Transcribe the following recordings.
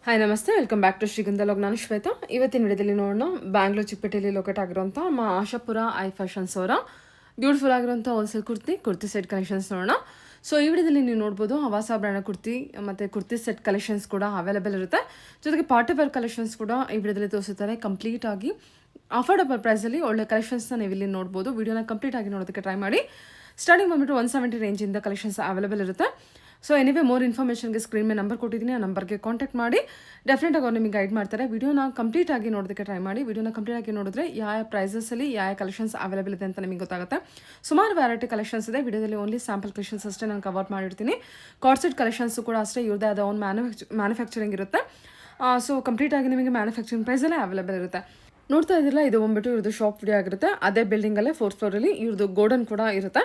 Hi ನಮಸ್ತೆ, welcome back to ಶ್ರೀಗಂಧ log. ನಾನು ಶ್ವೇತಾ. ಇವತ್ತಿನ ವಿಡಿಯೋದಲ್ಲಿ ನೋಡೋಣ, ಬ್ಯಾಂಗ್ಳೂರ್ ಚಿಕ್ಕಪೇಟೆಯಲ್ಲಿ ಲೊಕೇಟ್ ಆಗಿರುವಂಥ ಮಾ ಆಶಾಪುರ ಐ ಫ್ಯಾಷನ್ಸ್ ಅವರ ಬ್ಯೂಟಿಫುಲ್ ಆಗಿರುವಂಥ ಹೋಲ್ಸೇಲ್ ಕುರ್ತಿ ಸೆಟ್ ಕಲೆಕ್ಷನ್ಸ್ ನೋಡೋಣ. ಸೊ ಈ ವಿಡಿಯೋದಲ್ಲಿ ನೀವು ನೋಡ್ಬೋದು ಹವಾಸ ಬ್ರ್ಯಾಂಡ್ ಕುರ್ತಿ ಮತ್ತು ಕುರ್ತಿ ಸೆಟ್ ಕಲೆಕ್ಷನ್ಸ್ ಕೂಡ ಅವೈಲೇಬಲ್ ಇರುತ್ತೆ. ಜೊತೆಗೆ ಪಾರ್ಟಿ ವೇರ್ ಕಲೆಕ್ಷನ್ಸ್ ಕೂಡ ಈ ವಿಡಿಯೋದಲ್ಲಿ ತೋರಿಸುತ್ತಾರೆ. ಕಂಪ್ಲೀಟ್ ಆಗಿ ಅಫೋರ್ಡಬಲ್ ಪ್ರೈಸಲ್ಲಿ ಒಳ್ಳೆ ಕಲೆಕ್ಷನ್ಸ್ನ ನೀವು ಇಲ್ಲಿ ನೋಡ್ಬೋದು. ವಿಡಿಯೋನ ಕಂಪ್ಲೀಟ್ ಆಗಿ ನೋಡೋದಕ್ಕೆ ಟ್ರೈ ಮಾಡಿ. ಸ್ಟಾರ್ಟಿಂಗ್ ಬಂದ್ಬಿಟ್ಟು 170 ರೇಂಜಿಂದ ಕಲೆಕ್ಷನ್ಸ್ ಅವೈಲೇಬಲ್ ಇರುತ್ತೆ. ಸೊ ಎನಿವೇ ಮೋರ್ ಇನ್ಫಾರ್ಮೇಷನ್ಗೆ ಸ್ಕ್ರೀನ್ ಮೇಲೆ ನಂಬರ್ ಕೊಟ್ಟಿದ್ದೀನಿ, ಆ ನಂಬರ್ಗೆ ಕಾಂಟ್ಯಾಕ್ಟ್ ಮಾಡಿ. ಡೆಫಿನೆಟಾಗಿ ಅವ್ರು ನಿಮಗೆ ಗೈಡ್ ಮಾಡ್ತಾರೆ. ವಿಡಿಯೋನ ಕಂಪ್ಲೀಟ್ ಆಗಿ ನೋಡೋದಕ್ಕೆ ಟ್ರೈ ಮಾಡಿ. ವಿಡಿಯೋನ ಕಂಪ್ಲೀಟ್ ಆಗಿ ನೋಡಿದ್ರೆ ಯಾವ ಪ್ರೈಸಸಲ್ಲಿ ಯಾವ ಕಲೆಕ್ಷನ್ಸ್ ಅವೈಲೇಬಲ್ ಇದೆ ಅಂತ ನಿಮಗೆ ಗೊತ್ತಾಗುತ್ತೆ. ಸುಮಾರು ವೆರೈಟಿ ಕಲೆಕ್ಷನ್ಸ್ ಇದೆ. ವಿಡಿಯೋದಲ್ಲಿ ಓನ್ಲಿ ಸ್ಯಾಂಪಲ್ ಕಲೆಕ್ಷನ್ಸ್ ಅಷ್ಟೇ ನಾನು ಕವರ್ ಮಾಡಿರ್ತೀನಿ. ಕಾರ್ಸೆಟ್ ಕಲೆಕ್ಷನ್ಸು ಕೂಡ ಅಷ್ಟೇ, ಇವ್ರದೇ ಆದ ಒಂದು ಮ್ಯಾನುಫ್ಯಾಕ್ಚರಿಂಗ್ ಇರುತ್ತೆ. ಸೊ ಕಂಪ್ಲೀಟ್ ಆಗಿ ನಿಮಗೆ ಮ್ಯಾನುಫ್ಯಾಕ್ಚರಿಂಗ್ ಪ್ರೈಸಲ್ಲೇ ಅವೈಲೇಬಲ್ ಇರುತ್ತೆ. ನೋಡ್ತಾ ಇದ್ದಿಲ್ಲ, ಇದು ಬಂದ್ಬಿಟ್ಟು ಇವ್ರದ್ದು ಶಾಪ್ ವಿಡಿಯೋ ಆಗಿರುತ್ತೆ. ಅದೇ ಬಿಲ್ಡಿಂಗಲ್ಲೇ 4th ಫ್ಲೋರಲ್ಲಿ ಇವ್ರದ್ದು ಗೋಡನ್ ಕೂಡ ಇರುತ್ತೆ.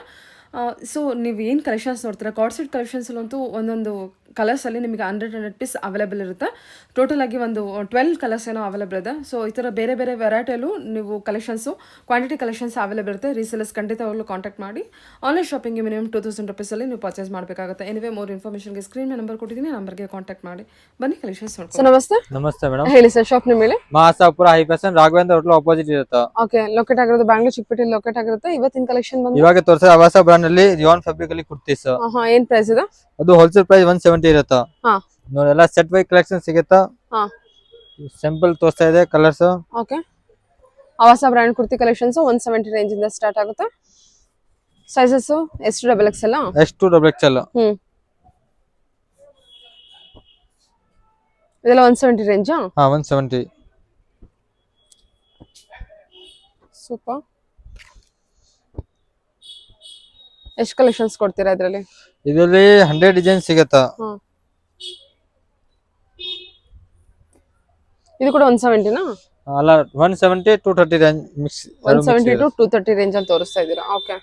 ಸೊ ನೀವು ಏನು ಕಲೆಕ್ಷನ್ಸ್ ನೋಡ್ತೀರಾ, ಕಾರ್ಸೆಟ್ ಕಲೆಕ್ಷನ್ಸಲ್ಲಂತೂ ಒಂದೊಂದು ಕಲರ್ಸಲ್ಲಿ ನಿಮಗೆ 100 ಪೀಸ್ ಅವೈಲೇಬಲ್ ಇರುತ್ತೆ. ಟೋಟಲ್ ಆಗಿ ಒಂದು 12 ಕಲರ್ಸ್ ಏನೋ ಅವೈಲೇಬಲ್ ಇದೆ. ಸೊ ಈ ಥರ ಬೇರೆ ಬೇರೆ ವೆರೈಟಿಯಲ್ಲೂ ನೀವು ಕಲೆಕ್ಷನ್ಸು ಕ್ವಾಂಟಿಟಿ ಕಲೆಕ್ಷನ್ಸ್ ಅವೈಲೇಬಲ್ ಇರುತ್ತೆ. ರೀಸೇಲರ್ಸ್ ಖಂಡಿತವಾಗ್ಲೂ ಕಾಂಟ್ಯಾಕ್ಟ್ ಮಾಡಿ. ಆನ್ಲೈನ್ ಶಾಪಿಂಗ್ಗೆ ಮಿನಿಮಮ್ 2000 ರುಪೀಸಲ್ಲಿ ನೀವು ಪರ್ಚೇಸ್ ಮಾಡಬೇಕಾಗುತ್ತೆ. ಎನಿವೇ ಮೋರ್ ಇನ್ಫಾರ್ಮೇಷನ್ಗೆ ಸ್ಕ್ರೀನ್ ಮೇಲೆ ನಂಬರ್ ಕೊಟ್ಟಿದ್ದೀನಿ, ನಂಬರ್ಗೆ ಕಾಂಟ್ಯಾಕ್ಟ್ ಮಾಡಿ. ಬನ್ನಿ ಕಲೆಕ್ಷನ್ಸ್ ನೋಡ್ಕೊಂಡು. ಸರ್ ನಮಸ್ತೆ. ನಮಸ್ತೆ ಮೇಡಮ್. ಹೇಳಿ ಸರ್, ಶಾಪ್ ನಿಮ್ಮ ಹೇಳಿ. Mahasapura high fashion Raghavendra hotel opposite ಇರುತ್ತೆ. ಓಕೆ, ಲೊಕೇಟ್ ಆಗಿರೋದು ಬ್ಯಾಂಗ್ಳೂರ್ ಚಿಕ್ಕಪೇಟೆಯಲ್ಲಿ ಲೊಕೇಟ್ ಆಗಿರುತ್ತೆ. ಇವತ್ತಿನ ಕಲೆಕ್ಷನ್ ಬಂದು ಇವಾಗ ತೋರಿಸೋ ಆವಾಸ ಬ್ರಾಂಡ್ ಅಲ್ಲಿ ರಿಯಾನ್ ಫ್ಯಾಬ್ರಿಕ್ ಅಲ್ಲಿ ಕುರ್ತೀಸ್. ಏನ್ ಪ್ರೈಸ್ ಇದೆ? ಅದು ಹೋಲ್ಸೇಲ್ ಪ್ರೈಸ್ 170 ಇರುತ್ತೆ. ಹಾ, ನೋಡಿ ಎಲ್ಲ ಸೆಟ್ ವೈ ಕಲೆಕ್ಷನ್ ಸಿಗುತ್ತಾ. ಹಾ, ಸಿಂಪಲ್ ತೋರಿಸ್ತಾ ಇದೆ ಕಲರ್ಸ್. ಓಕೆ. ಆವಾಸ ಬ್ರ್ಯಾಂಡ್ ಕುರ್ತಿ ಕಲೆಕ್ಷನ್ಸ್ 170 ರೇಂಜ್ ಇಂದ ಸ್ಟಾರ್ಟ್ ಆಗುತ್ತೆ. ಸೈಜಸ್ ಎಷ್ಟು ಡಬಲ್ ಎಕ್ಸ್ ಎಲ್ಲ? ಎಷ್ಟು ಡಬಲ್ ಎಕ್ಸೆಲ್. ಇದೆಲ್ಲ 170 ರೇಂಜ್. ಹಾ, 170. ಸೂಪರ್. ಎಷ್ಟು ಕಲೆಕ್ಷನ್ಸ್ ಕೊಡ್ತೀರಾ ಇದರಲ್ಲಿ? ಇದರಲ್ಲಿ 100 ಡಿಸೈನ್ ಸಿಗುತ್ತಾ. ಇದು ಕೂಡ 170 ನಾ? ಅಲ್ಲ, 170 230 ರೇಂಜ್ ಮಿಕ್ಸ್. 170 ಟು 230 ರೇಂಜ್ ಅಲ್ಲಿ ತೋರಿಸ್ತಾ ಇದ್ದೀರಾ. Okay,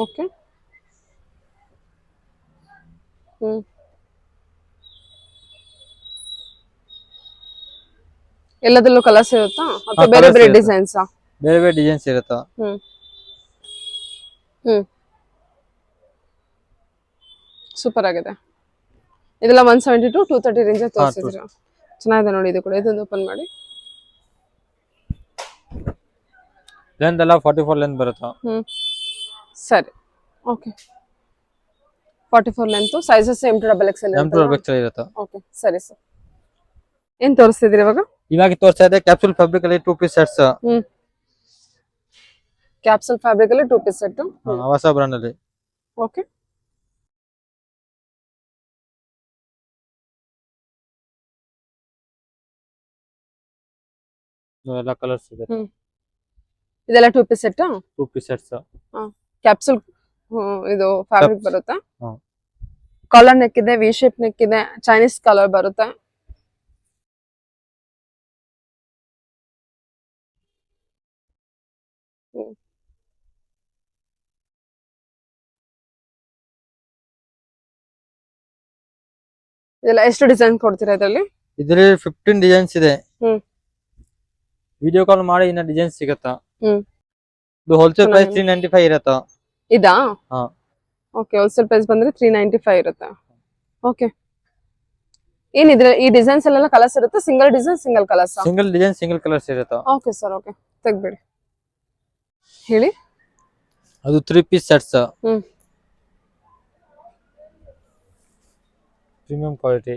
okay. ಎಲ್ಲದರಲ್ಲೂ ಕಲರ್ಸ್ ಇರುತ್ತಾ ಅಥವಾ ಬೇರೆ ಬೇರೆ ಡಿಸೈನ್ಸ್? ಬೇರೆ ಬೇರೆ ಡಿಸೈನ್ಸ್ ಇರುತ್ತಾ. ಸೂಪರ್ ಆಗಿದೆ. ಇದೆಲ್ಲ 170 ಟು 230 ರೇಂಜ್ ಅಲ್ಲಿ ತೋರಿಸಿದ್ದೀರಾ. ಚೆನ್ನಾಗಿದೆ ನೋಡಿ. ಇದು ಕೂಡ ಇದೊಂದು ಓಪನ್ ಮಾಡಿ. ಲೆಂತ್ ಎಲ್ಲ 44 ಲೆಂತ್ ಬರುತ್ತಾ. ಸರಿ, okay. 44 length. Sizes M to double X L ಇರುತ್ತೆ. ಓಕೆ, ಸರಿ ಸರ್. ಏನ್ ತೋರಿಸ್ತಿದ್ದೀರಿ ಇವಾಗ? ಇವಾಗ ತೋರಿಸ್ತಾ ಇದೆ ಕ್ಯಾಪ್ಸೂಲ್ ಫ್ಯಾಬ್ರಿಕ್ ಅಲ್ಲಿ 2 ಪೀಸ್ ಸೆಟ್ಸ್. ಕ್ಯಾಪ್ಸೂಲ್ ಫ್ಯಾಬ್ರಿಕ್ ಅಲ್ಲಿ 2 ಪೀಸ್ ಸೆಟ್ ಆವಾಸ ಬ್ರಾಂಡ್ ಅಲ್ಲಿ. ಓಕೆ. ಎಲ್ಲ ಕಲರ್ಸ್ ಇದೆ. ಇದೆಲ್ಲ 2 piece set. 2 piece sets. Capsule ಇದು ಫ್ಯಾಬ್ರಿಕ್ ಬರುತ್ತೆ. ಕಾಲರ್ ನೆಕ್ ಇದೆ, ವಿ ಶೇಪ್ ನೆಕ್ ಇದೆ, ಚೈನೀಸ್ ಕಲರ್ ಬರುತ್ತೆ. ಇದೆಲ್ಲ ಎಷ್ಟು ಡಿಸೈನ್ ಕೊಡ್ತೀರಾ ಇದರಲ್ಲಿ? ಇದರಲ್ಲಿ 15 ಡಿಸೈನ್ಸ್ ಇದೆ. ವಿಡಿಯೋ ಕಾಲ್ ಮಾಡಿ ಇನ್ನ ಡಿಸೈನ್ ಸಿಗುತ್ತಾ. ಇದು ಹೋಲ್ಸೇಲ್ ಪ್ರೈಸ್ 395 ಇರುತ್ತಾ. ಇದಾ? ಹಾ, ಓಕೆ. ಹೋಲ್ಸೇಲ್ ಪ್ರೈಸ್ ಬಂದ್ರೆ 395 ಇರುತ್ತೆ. ಓಕೆ. ಏನಿದ್ರೆ ಈ ಡಿಸೈನ್ಸ್ ಎಲ್ಲ ಕಲರ್ಸ್ ಇರುತ್ತೆ? Single design single colours? Single design single colours ಇರುತ್ತಾ. Okay sir, okay. ತೆಗ್ಬಿಡಿ, ಹೇಳಿ. ಅದು 3 piece sets. Premium quality.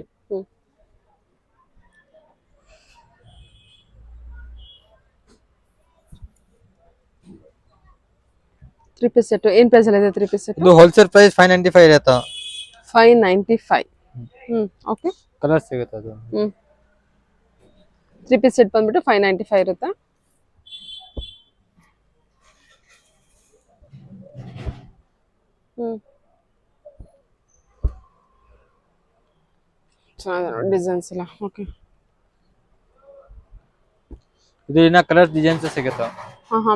3 piece set ಏನ್ ಪ್ರೈಸ್ ಅಲ್ಲಿ ಇದೆ? 3 ಪೀಸ್ ಸೆಟ್ ಇದು ಹೋಲ್ಸೇಲ್ ಪ್ರೈಸ್ 595 ಇರುತ್ತಾ. 595. ಓಕೆ. ಕಲರ್ ಸಿಗುತ್ತೆ ಅದು. 3 ಪೀಸ್ ಸೆಟ್ ಬಂದ್ಬಿಟ್ಟು 595 ಇರುತ್ತೆ. ಚೆನ್ನಾಗಿದೆ ನೋಡಿ ಡಿಸೈನ್ಸ್ ಎಲ್ಲ. ಓಕೆ. ಇದು ಇನ್ನ ಕಲರ್ ಡಿಸೈನ್ಸ್ ಸಿಗುತ್ತಾ.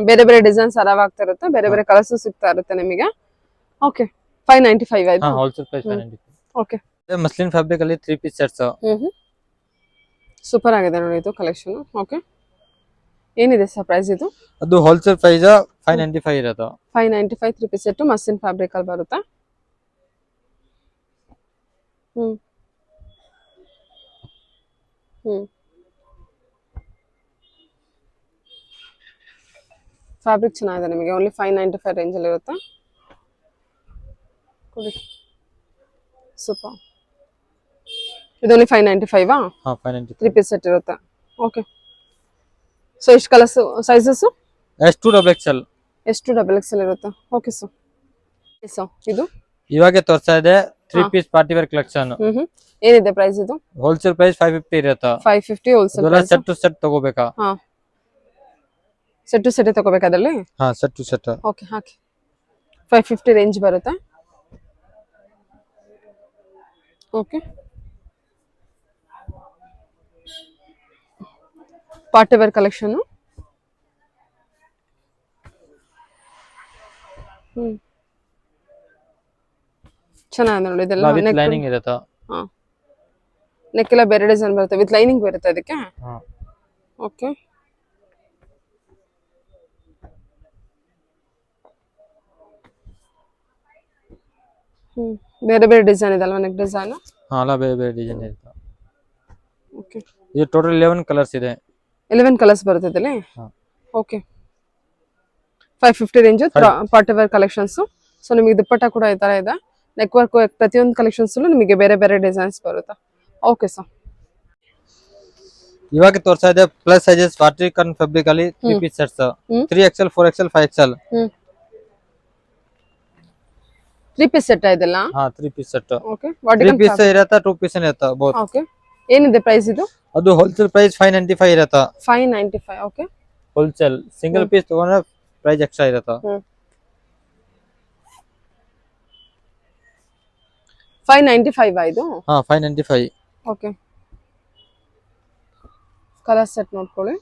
ಬೇರೆ ಬೇರೆ ಡಿಸೈನ್ಸ್ ಆಗ್ತಾ ಇರುತ್ತೆ, ಬೇರೆ ಬೇರೆ ಕಲರ್ಸ್ ಸಿಗ್ತಾ ಇರುತ್ತೆ ನಿಮಗೆ. ಓಕೆ. 595 ಆಯ್ತು. Wholesale price 595. Okay. Muslin fabric ಅಲ್ಲಿ 3 ಪೀಸ್ ಸೆಟ್ಸ್. ಸೂಪರ್ ಆಗಿದೆ ನೋಡಿ ಇದು ಕಲೆಕ್ಷನ್. ಓಕೆ. ಏನಿದೆ ಸರ್ ಪ್ರೈಸ್ ಇದು? ಅದು ಹೋಲ್ಸೇಲ್ ಪ್ರೈಸ್ 595 ಇರುತ್ತೆ. 595 3 ಪೀಸ್ ಸೆಟ್ ಮಸ್ಲಿನ್ ಫ್ಯಾಬ್ರಿಕ್ ಅಲ್ಲಿ ಬರುತ್ತೆ. ಹ್ಮ್ ಫ್ಯಾಬ್ರಿಕ್ ಚೆನ್ನಾಗಿದೆ ನಿಮಗೆ ಓನ್ಲಿ 595 ರೇಂಜ್ ಅಲ್ಲಿ ಇರುತ್ತೆ ಕೊಡಿ ಸೂಪರ್ ಇದು ಓನ್ಲಿ 595 ಹಾ 595 3 ಪೀಸ್ ಸೆಟ್ ಇರುತ್ತೆ ಓಕೆ ಸೊ ಎಷ್ಟು colours sizes S2 double XL ಎಷ್ಟು ಡಬಲ್ ಎಕ್ಸೆಲ್ ಇರುತ್ತೆ ಓಕೆ ಸೊ ಇದು ಇವಾಗ ತೋರಿಸ್ತಾ ಇದೆ 3 ಹಾ. ಪೀಸ್ ಪಾರ್ಟಿ ವೇರ್ ಕಲೆಕ್ಷನ್ ಏನಿದೆ ಪ್ರೈಸ್ ಇದು ಹೋಲ್ಸೇಲ್ ಪ್ರೈಸ್ 550 ಇರುತ್ತೆ 550 ಹೋಲ್ಸೇಲ್ ಇದೆಲ್ಲ ಸೆಟ್ ಟು ಸೆಟ್ ತಗೋಬೇಕಾ ಹಾ ಸೆಟ್ ಟು ಸೆಟ್ ತಗೋಬೇಕು ಅದರಲ್ಲಿ ಹಾ ಸೆಟ್ ಟು ಸೆಟ್ ಓಕೆ ಹಾಕಿ 550 ರೇಂಜ್ ಬರುತ್ತೆ ಓಕೆ ಪಾರ್ಟಿ ವೇರ್ ಕಲೆಕ್ಷನ್ ಚೆನ್ನಾಗಿದೆ ನೋಡಿ ಇದೆಲ್ಲ ವಿತ್ ನೆಕ್ ಲೈನಿಂಗ್ ಇರುತ್ತೆ ಹಾ ನೆಕ್ ಎಲ್ಲ ಬೇರೆ ಡಿಸೈನ್ ಬರುತ್ತೆ ವಿತ್ ಲೈನಿಂಗ್ ಬರುತ್ತೆ ಅದಕ್ಕೆ ಹಾ ಓಕೆ ಬೇರೆ ಬೇರೆ ಡಿಸೈನ್ ಇದೆ ಅಲ್ವಾ ನೆಕ್ ಡಿಸೈನ್ ಹಾ ಅಲ್ಲ ಬೇರೆ ಬೇರೆ ಡಿಸೈನ್ ಇರುತ್ತೆ ಓಕೆ ಇದು ಟೋಟಲ್ 11 ಕಲರ್ಸ್ ಇದೆ 11 ಕಲರ್ಸ್ ಬರುತ್ತೆ ಇದರಲ್ಲಿ ಹಾ okay 550 range party wear collections so ನಿಮಗೆ ದುಪ್ಪಟ್ಟ ಕೂಡ ಈ ತರ ಇದೆ ನೆಕ್ ವರ್ಕ್ ಪ್ರತಿಯೊಂದು ಕಲೆಕ್ಷನ್ಸ್ ನಿಮಗೆ ಬೇರೆ ಬೇರೆ ಡಿಸೈನ್ಸ್ ಬರುತ್ತೆ ಓಕೆ ಸರ್ ಇವಾಗ ತೋರಿಸ್ತಾ ಇದೆ ಪ್ಲಸ್ ಸೈಜಸ್ ವಾಟಿಕನ್ ಫ್ಯಾಬ್ರಿಕ್ ಅಲ್ಲಿ 3 piece sets 3XL 4XL 5XL 3 piece set ಇದೆಲ್ಲ ಹಾ 3 ಪೀಸ್ ಸೆಟ್ ಓಕೆ 3 ಪೀಸ್ ಇರತ್ತಾ 2 ಪೀಸ್ ಇರತ್ತಾ ಬೋತ್ ಓಕೆ ಏನಿದೆ ಪ್ರೈಸ್ ಇದು ಅದು ಹೋಲ್ಸೇಲ್ ಪ್ರೈಸ್ 595 ಇರತ್ತಾ 595 ಓಕೆ ಹೋಲ್ಸೇಲ್ ಸಿಂಗಲ್ ಪೀಸ್ ತಗೊಂಡ್ರೆ ಪ್ರೈಸ್ ಎಕ್ಸ್ಟ್ರಾ ಇರತ್ತಾ 595 ಇದು ಹಾ 595 ಓಕೆ ಕಲರ್ ಸೆಟ್ ನೋಡ್ಕೊಳ್ಳಿ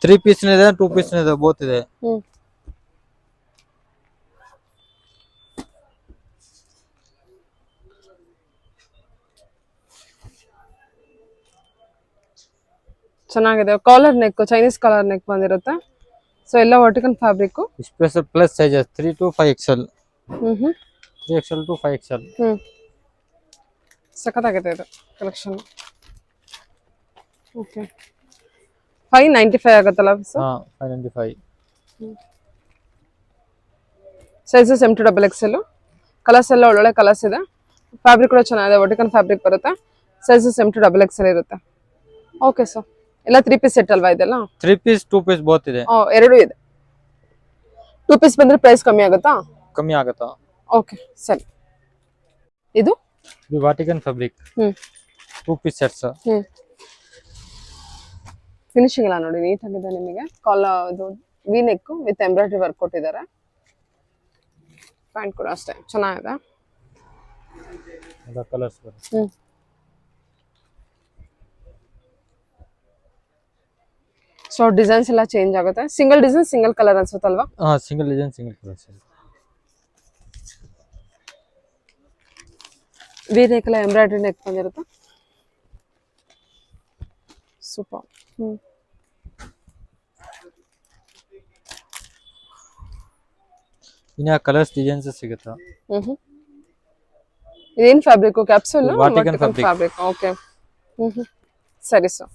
3 ಪೀಸ್ ಇದೆ 2 ಪೀಸ್ ಇದೆ ಬೋತ್ ಇದೆ ಚೆನ್ನಾಗಿದೆ collar neck Chinese collar neck ಬಂದಿರುತ್ತೆ ಸೊ ಎಲ್ಲ vertical fabric special plus sizes 3 to 5XL 3XL to 5XL ಸಖತ್ತಾಗಿದೆ ಇದು ಕಲೆಕ್ಷನ್ ಓಕೆ 595 ಆಗುತ್ತಲ್ಲ ಹಾ 595 sizes M2 double XL colours ಎಲ್ಲ ಒಳ್ಳೊಳ್ಳೆ ಕಲರ್ಸ್ ಇದೆ ಫ್ಯಾಬ್ರಿಕ್ ಕೂಡ ಚೆನ್ನಾಗಿದೆ ವರ್ಟಿಕಲ್ ಫ್ಯಾಬ್ರಿಕ್ ಬರುತ್ತೆ ಸೈಜಸ್ M2 ಡಬಲ್ XL ಇರುತ್ತೆ ಓಕೆ ಸರ್ ಎಲ್ಲ 3 ಪೀಸ್ ಸೆಟ್ ಅಲ್ವಾ ಇದೆಲ್ಲ 3 ಪೀಸ್ 2 ಪೀಸ್ ಬೋತ್ ಇದೆ ಎರಡು ಇದೆ 2 ಪೀಸ್ ಬಂದ್ರೆ ಪ್ರೈಸ್ ಕಮ್ಮಿ ಆಗುತ್ತಾ ಕಮ್ಮಿ ಆಗುತ್ತಾ ಓಕೆ ಸರಿ ಇದು Vatican fabric 2 piece sets finishing ಎಲ್ಲ ನೋಡಿ ನೀಟ್ ಆಗಿದೆ ನಿಮಗೆ ಕಾಲ ಇದು V neck with embroidery work ಕೊಟ್ಟಿದ್ದಾರೆ ಪ್ಯಾಂಟ್ ಕೂಡ ಅಷ್ಟೇ ಚೆನ್ನಾಗಿದೆ ಕಲರ್ಸ್ ಸೊ ಡಿಸೈನ್ಸ್ ಎಲ್ಲ ಚೇಂಜ್ ಆಗುತ್ತೆ ಸಿಂಗಲ್ ಡಿಸೈನ್ ಸಿಂಗಲ್ ಕಲರ್ ಅನ್ಸುತ್ತಲ್ವಾ ಹಾ single design single colours V neck ಎಲ್ಲ ಎಂಬ್ರಾಯ್ಡ್ರಿ ನೆಕ್ ಬಂದಿರುತ್ತೆ ಸೂಪರ್ ಇನ್ನ ಕಲರ್ಸ್ ಡಿಸೈನ್ಸ್ ಸಿಗುತ್ತಾ ಇದೇನ್ fabric capsule Vatican fabric. Fabric okay ಸರಿ ಸರ್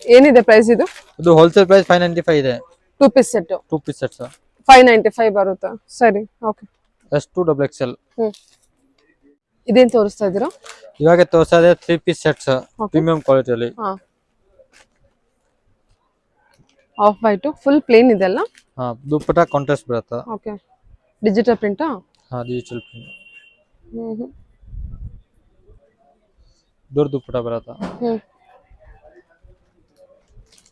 ಏನಿದೆ ಪ್ರೈಸ್ ಇದು ಇದು ಹೋಲ್ಸೇಲ್ ಪ್ರೈಸ್ 595 ಇದೆ 2 ಪೀಸ್ ಸೆಟ್ 2 ಪೀಸ್ ಸೆಟ್ಸ್ 595 ಬರುತ್ತೆ ಸರಿ ಓಕೆ S2 ಡಬಲ್ XL ಇದೇನ್ ತೋರಿಸ್ತಾ ಇದ್ದೀರಾ ಇವಾಗ ತೋರಿಸ್ತಾ ಇದೆ 3 ಪೀಸ್ ಸೆಟ್ಸ್ ಪ್ರೀಮಿಯಂ ಕ್ವಾಲಿಟಿ ಅಲ್ಲಿ ಹಾ ಆಫ್ ವೈಟ್ ಫುಲ್ ಪ್ಲೇನ್ ಇದೆ ಅಲ್ಲ ಹಾ ದುಪ್ಪಟ್ಟ ಕಾಂಟ್ರಾಸ್ಟ್ ಬರುತ್ತೆ ಓಕೆ ಡಿಜಿಟಲ್ ಪ್ರಿಂಟಾ ಹಾ ಡಿಜಿಟಲ್ ಪ್ರಿಂಟ್ ದೊಡ್ಡ ದುಪ್ಪಟ್ಟ ಬರುತ್ತೆ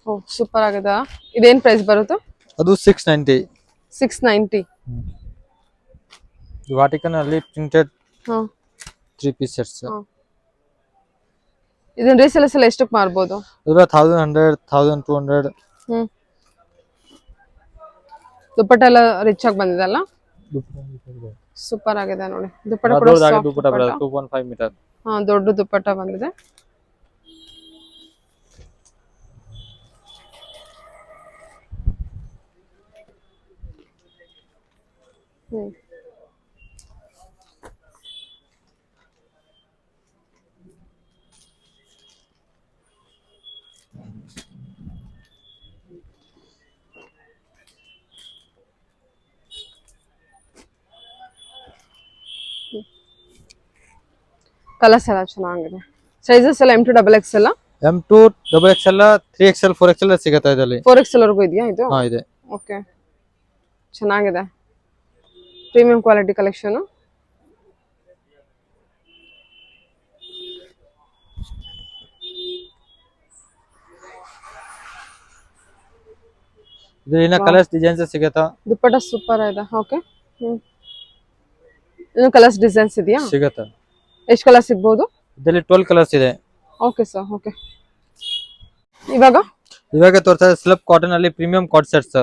ಓ ಸೂಪರ್ ಆಗಿದೆ ಇದೇನ್ ಪ್ರೈಸ್ ಬರುತ್ತೆ ಅದು 690 690 ವಾಟಿಕನ್ ಅಲ್ಲಿ ಪ್ರಿಂಟೆಡ್ ಹಾ 3 ಪೀಸ್ ಸೆಟ್ಸ್ ಇದನ್ನ ರೀಸೇಲ್ಸ್ ಎಲ್ಲ ಎಷ್ಟಕ್ಕೆ ಮಾರಬಹುದು ಇದರ 1100 1200 ದುಪ್ಪಟ್ಟ ಎಲ್ಲ ರಿಚ್ ಆಗಿ ಬಂದಿದೆ ಅಲ್ಲ ಸೂಪರ್ ಆಗಿದೆ ನೋಡಿ ದುಪ್ಪಟ್ಟ ಕೂಡ ದೊಡ್ಡದಾಗಿ ದುಪ್ಪಟ್ಟ ಬರುತ್ತೆ 2.5 ಮೀಟರ್ ಹಾ ದೊಡ್ಡ ದುಪ್ಪಟ್ಟ ಬಂದಿದೆ ಕಲರ್ಸ್ ಎಲ್ಲ ಚೆನ್ನಾಗಿದೆ. ಸೈಜಸ್ ಎಲ್ಲ M2 XXL M2 XXL 3XL 4XL ಸಿಗುತ್ತೆ ಇದರಲ್ಲಿ. 4XL ವರೆಗೂ ಇದೆಯಾ ಇದು? ಹಾ ಇದೆ. ಓಕೆ, ಚೆನ್ನಾಗಿದೆ. Premium quality collection. ಇದರಿಂದ ಕಲರ್ಸ್ ಡಿಸೈನ್ಸ್ ಸಿಗುತ್ತಾ? ದುಪ್ಪಟ್ಟ ಸೂಪರ್ ಇದೆ. ಓಕೆ, ಇನ್ನು ಕಲರ್ಸ್ ಡಿಸೈನ್ಸ್ ಇದೆಯಾ? ಸಿಗುತ್ತೆ. ಎಷ್ಟು ಕಲರ್ ಸಿಗ್ಬೋದು? ಇದರಲ್ಲಿ 12 ಕಲರ್ಸ್ ಇದೆ. Okay sir. ಓಕೆ, ಇವಾಗ ತೋರಿಸ್ತಾ ಸ್ಲಬ್ ಕಾಟನ್ ಅಲ್ಲಿ ಪ್ರೀಮಿಯಂ ಕಾಟ್ ಸೆಟ್ಸ್.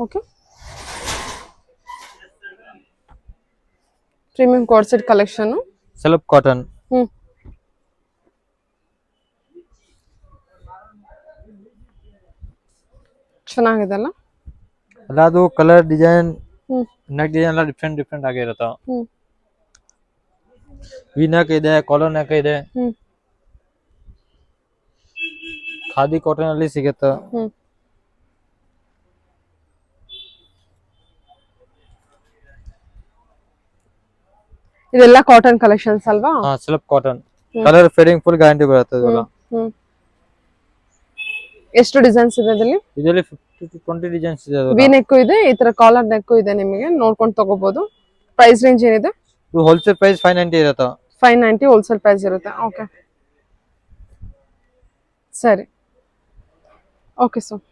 ಓಕೆ, ಪ್ರೀಮಿಯಂ ಕಾಟ್ ಸೆಟ್ ಕಲೆಕ್ಷನ್ ಸ್ಲಬ್ ಕಾಟನ್. ಚೆನ್ನಾಗಿದೆ ಅಲ್ಲ? ಅದು ಕಲರ್ ಡಿಸೈನ್ ನೆಕ್ ಡಿಸೈನ್ ಎಲ್ಲ ಡಿಫ್ರೆಂಟ್ ಆಗಿರುತ್ತೆ. ವಿ ನೆಕ್ ಇದೆ, ಕಾಲರ್ ನೆಕ್ ಇದೆ. ಖಾದಿ ಕಾಟನ್ ಅಲ್ಲಿ ಸಿಗುತ್ತೆ. ಇದೆಲ್ಲ ಕಾಟನ್ ಕಲೆಕ್ಷನ್ಸ್ ಅಲ್ವಾ? ಹಾ, slub cotton. Colour fading full guarantee ಬರುತ್ತೆ ಇದೆಲ್ಲ. ಎಷ್ಟು ಡಿಸೈನ್ಸ್ ಇದೆ ಇದರಲ್ಲಿ? 50 to 20 ಡಿಸೈನ್ಸ್ ಇದೆ. ವಿ ನೆಕ್ ಇದೆ, ಈ ತರ ಕಾಲರ್ ನೆಕ್ ಇದೆ, ನಿಮಗೆ ನೋಡ್ಕೊಂಡು ತಗೋಬಹುದು. ಪ್ರೈಸ್ ರೇಂಜ್ ಏನಿದೆ? ಇದು ಹೋಲ್ಸೇಲ್ ಪ್ರೈಸ್ 590 ಇರುತ್ತೆ. 590 ಹೋಲ್ಸೇಲ್ ಪ್ರೈಸ್ ಇರುತ್ತೆ. ಓಕೆ, ಸರಿ. Okay sir.